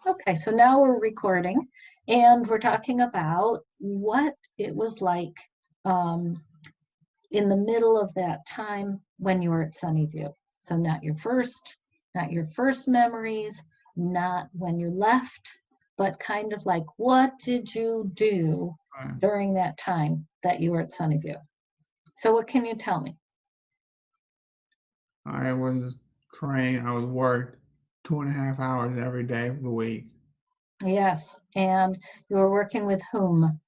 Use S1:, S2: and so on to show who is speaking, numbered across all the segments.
S1: Okay, so now we're recording and we're talking about what it was like um, in the middle of that time when you were at Sunnyview. So not your first memories, not when you left, but kind of like what did you do
S2: I,
S1: during that time that you were at Sunnyview? So what can you tell me?
S2: I was trained, I was worked 2.5 hours every day of the week.
S1: Yes, and you were working with whom?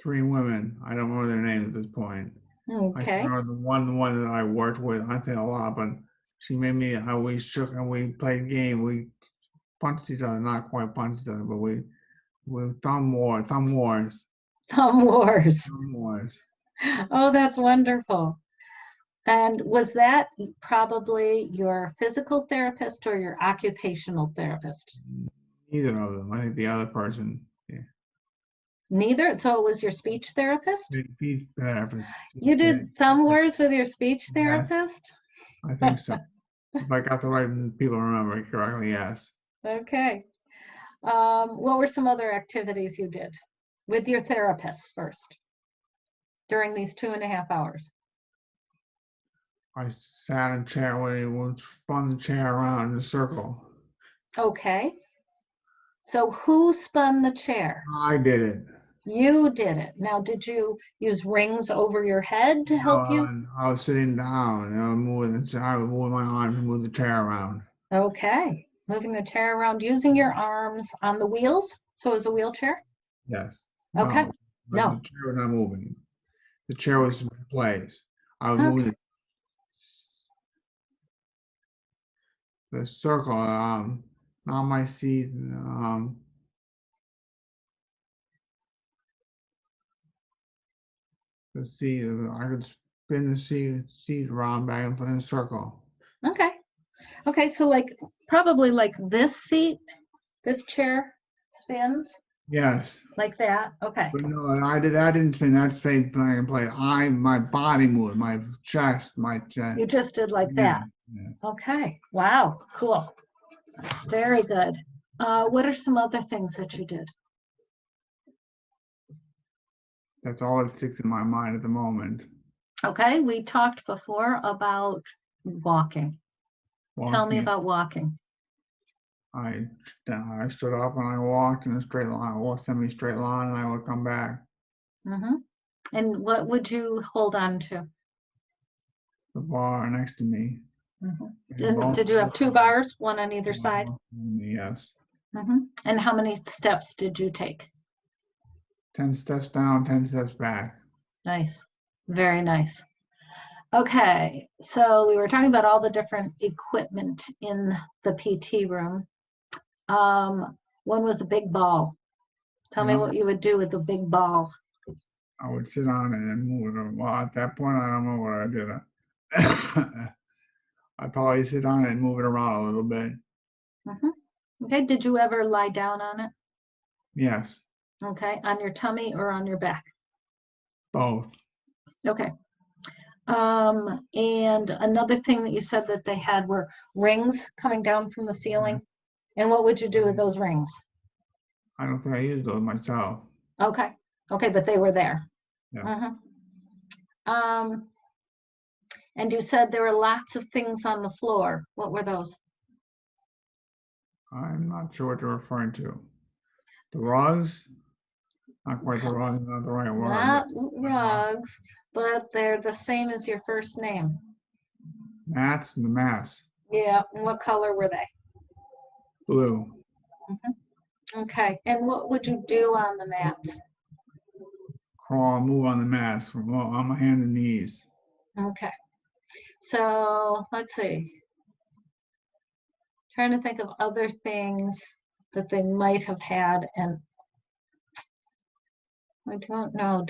S2: 3 women. I don't remember their names at this point. I can
S1: Okay.
S2: remember the one that I worked with. I say a lot, but she made me. We shook and we played game. We punched each other, not quite punched each other, but we thumb wars,
S1: Thumb wars.
S2: thumb wars.
S1: Oh, that's wonderful. And was that probably your physical therapist or your occupational therapist?
S2: Neither of them. I think the other person, yeah,
S1: Neither. So it was your speech therapist?
S2: speech therapist.
S1: You
S2: Yeah,
S1: did thumb wars with your speech
S2: yes,
S1: therapist?
S2: I think so. If I got the right people remember it correctly, yes.
S1: Okay. What were some other activities you did with your therapist first during these 2.5 hours?
S2: I sat in a chair where he would spun the chair around in a circle.
S1: Okay. So who spun the chair?
S2: I did it.
S1: You did it. Now, did you use rings over your head to
S2: No,
S1: help you?
S2: I was sitting down and I would move my arms and move the chair around.
S1: Okay. Moving the chair around, using your arms on the wheels. So it's a wheelchair?
S2: Yes.
S1: Okay.
S2: No, but the
S1: No.
S2: chair was not moving. The chair was in place. I was moving
S1: Okay.
S2: the circle, not my seat. The seat. I could spin the seat around back and forth in a circle.
S1: Okay. Okay. So like probably like this seat, this chair spins
S2: Yes.
S1: like that. Okay.
S2: But no, I did. I didn't spin that spin playing play. My body moved, my chest.
S1: You just did like
S2: Yeah,
S1: that.
S2: yes.
S1: Okay. Wow. Cool. Very good. What are some other things that you did?
S2: That's all that sticks in my mind at the moment.
S1: Okay. We talked before about walking. Tell me
S2: Walking,
S1: about walking.
S2: I I stood up and I walked in a straight line, or semi-straight line, and I would come back.
S1: Hmm. And what would you hold on to?
S2: The bar next to me,
S1: Hmm.
S2: and both
S1: Did you have two bars, one on either side?
S2: yes.
S1: And how many steps did you take?
S2: 10 steps down, 10 steps back.
S1: Nice. Very nice. Okay, so we were talking about all the different equipment in the PT room. One was a big ball. Tell me
S2: Yeah,
S1: what you would do with the big ball.
S2: I would sit on it and move it. Well, at that point, I don't know what I did. I'd probably sit on it and move it around a little bit.
S1: Hmm. Okay, did you ever lie down on it?
S2: Yes,
S1: Okay, on your tummy or on your back?
S2: both.
S1: Okay. And another thing that you said that they had were rings coming down from the
S2: Yeah.
S1: ceiling. And what would you do with those rings?
S2: I don't think I used those myself.
S1: Okay. Okay, but they were there.
S2: Yes.
S1: Hmm. Um, and you said there were lots of things on the floor. What were those?
S2: I'm not sure what you're referring to. The rugs? Not quite the rugs, not the right word, but
S1: Not rugs, but they're the same as your first name.
S2: mats and the mats.
S1: Yeah. And what color were they?
S2: Blue.
S1: Okay. And what would you do on the mats?
S2: Crawl, move on the mats on my hands and knees.
S1: Okay. So let's see. Trying to think of other things that they might have had, and I don't know.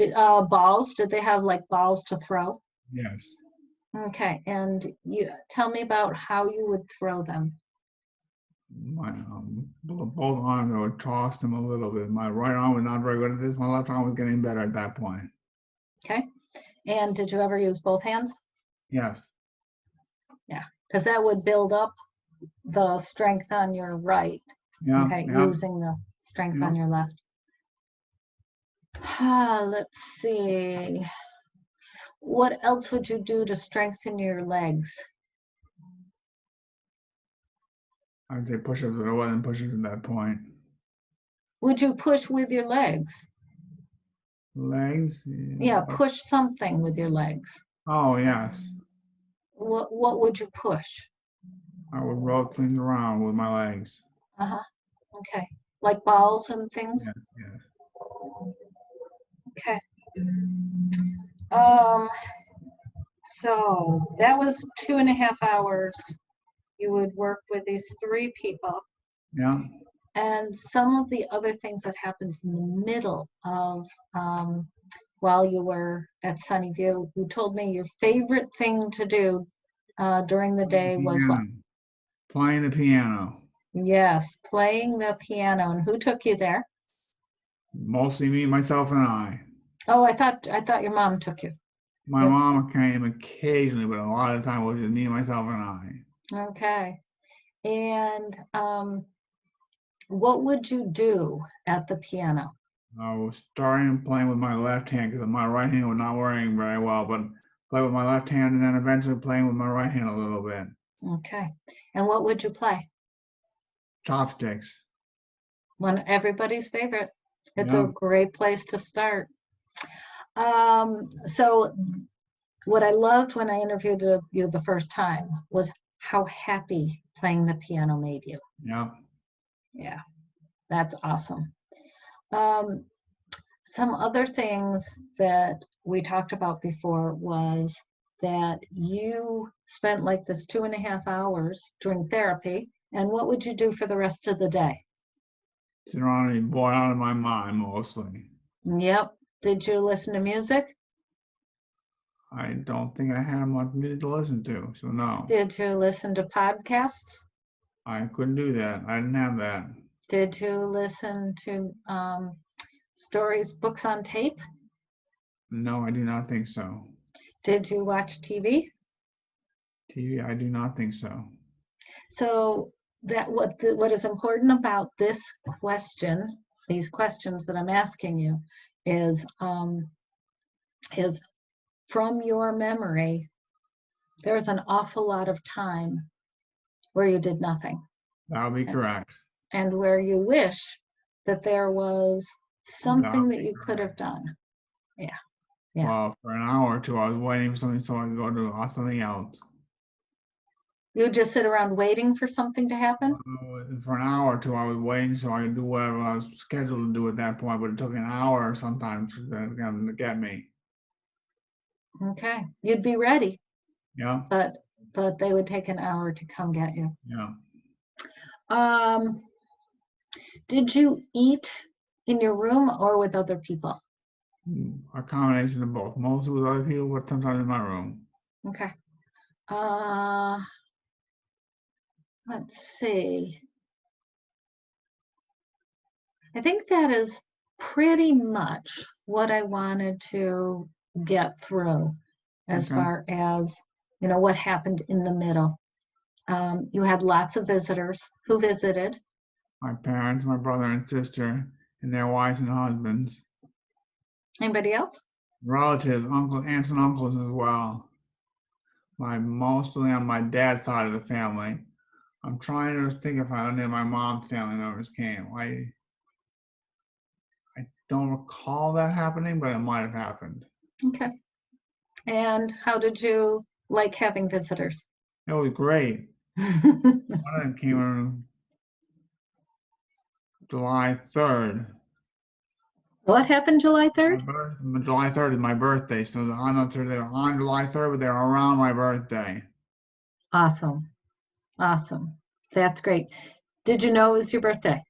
S1: Balls? Did they have like balls to throw?
S2: Yes.
S1: Okay, and you tell me about how you would throw them.
S2: My both arms, I would toss them a little bit. My right arm was not very good at this. My left arm was getting better at that point.
S1: Okay, and did you ever use both hands?
S2: Yes.
S1: Yeah, because that would build up the strength on your right.
S2: Yeah,
S1: Okay,
S2: yeah,
S1: using the strength
S2: yeah.
S1: on your left. Let's see. What else would you do to strengthen your legs?
S2: I'd say push-ups, but I wasn't pushing at that point.
S1: Would you push with your legs?
S2: Legs?
S1: Yeah,
S2: Yeah.
S1: push something with your legs.
S2: Oh, yes.
S1: What would you push?
S2: I would roll things around with my legs.
S1: Uh-huh. Okay. Like balls and things?
S2: Yes, yes.
S1: Okay. Um, so that was 2.5 hours. You would work with these 3 people.
S2: Yeah.
S1: And some of the other things that happened in the middle of while you were at Sunnyview, you told me your favorite thing to do during the
S2: Playing the
S1: day was what?
S2: piano. Playing the piano.
S1: Yes, playing the piano. And who took you there?
S2: Mostly me, myself, and I.
S1: Oh, I thought your mom took you.
S2: My
S1: Yep.
S2: mom came occasionally, but a lot of the time it was just me, myself, and I.
S1: Okay. And what would you do at the piano?
S2: I was starting playing with my left hand because my right hand was not working very well, but play with my left hand and then eventually playing with my right hand a little bit.
S1: Okay. And what would you play?
S2: Chopsticks.
S1: Everybody's favorite. It's a
S2: Yeah.
S1: great place to start. So what I loved when I interviewed you the first time was how happy playing the piano made you.
S2: Yeah.
S1: Yeah, that's awesome. Um, some other things that we talked about before was that you spent like this 2.5 hours doing therapy. And what would you do for the rest of the day?
S2: Sit around and be bored out of my mind mostly.
S1: Yep. Did you listen to music?
S2: I don't think I had much music to listen to, so no.
S1: Did you listen to podcasts?
S2: I couldn't do that. I didn't have that.
S1: Did you listen to stories, books on tape?
S2: No, I do not think so.
S1: Did you watch TV?
S2: TV, I do not think so.
S1: So that what is important about this question, these questions that I'm asking you, is from your memory, there's an awful lot of time where you did nothing,
S2: That would be correct.
S1: and where you wish that there was
S2: That
S1: something
S2: would
S1: that
S2: be
S1: you could have
S2: correct.
S1: done. Yeah, yeah.
S2: Well, for an hour or two, I was waiting for something so I could go do something else.
S1: You just sit around waiting for something to happen?
S2: For an hour or two, I was waiting so I could do whatever I was scheduled to do at that point, but it took an hour sometimes for them to get me.
S1: Okay. You'd be ready,
S2: Yeah,
S1: but they would take an hour to come get you.
S2: yeah.
S1: Um, did you eat in your room or with other people?
S2: A combination of both. Mostly with other people, but sometimes in my room.
S1: Okay. Uh, let's see. I think that is pretty much what I wanted to get through as
S2: Okay.
S1: far as, what happened in the middle. You had lots of visitors. Who visited?
S2: My parents, my brother and sister, and their wives and husbands.
S1: Anybody else?
S2: Relatives, uncles, aunts and uncles as well. Mostly on my dad's side of the family. I'm trying to think if any of my mom's family members came. I don't recall that happening, but it might have happened.
S1: Okay. And how did you like having visitors?
S2: It was great. One of them came on July 3rd.
S1: What happened July 3rd?
S2: July 3rd is my birthday, so I'm not sure they're on July 3rd, but they're around my birthday.
S1: Awesome. Awesome. That's great. Did you know it was your birthday?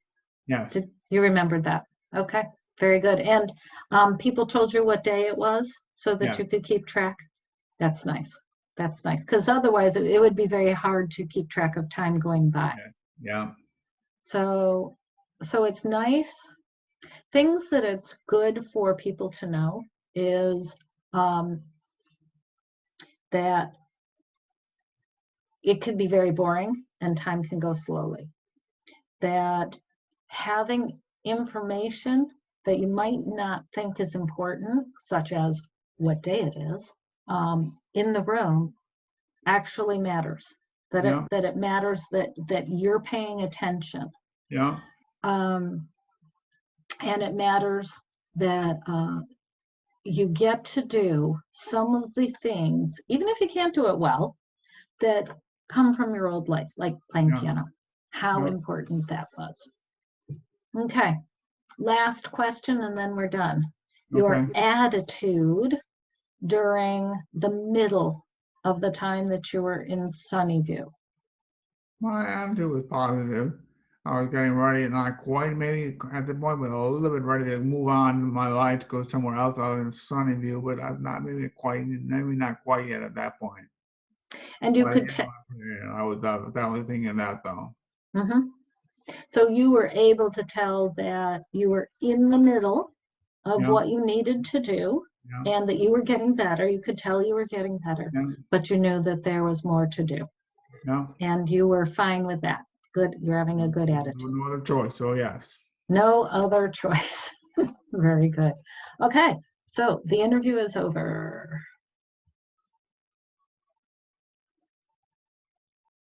S2: Yes,
S1: Did you remember that? Okay, very good. And people told you what day it was so that
S2: yes,
S1: you could keep track? That's nice. That's nice. Because otherwise it would be very hard to keep track of time going by.
S2: yes, yeah,
S1: So it's nice. Things that it's good for people to know is that it can be very boring and time can go slowly. that having information that you might not think is important, such as what day it is, in the room actually matters. That
S2: Yeah.
S1: it matters that you're paying attention.
S2: Yeah.
S1: And it matters that you get to do some of the things, even if you can't do it well, that come from your old life, like playing
S2: Yeah.
S1: piano. How
S2: Yeah.
S1: important that was. Okay, last question and then we're done. Your
S2: Okay.
S1: attitude during the middle of the time that you were in Sunnyview.
S2: My attitude was positive. I was getting ready, not quite maybe at the point, but a little bit ready to move on in my life to go somewhere else other than Sunnyview, but I'm not maybe not quite yet at that point.
S1: And you
S2: But
S1: could
S2: yeah, I was definitely thinking that though.
S1: So you were able to tell that you were in the middle of
S2: Yeah.
S1: what you needed to do
S2: Yeah.
S1: and that you were getting better. You could tell you were getting better,
S2: Yeah.
S1: but you knew that there was more to do.
S2: Yeah.
S1: And you were fine with that. Good. You're having a good attitude.
S2: No other choice. So yes.
S1: No other choice. Very good. Okay. So the interview is over.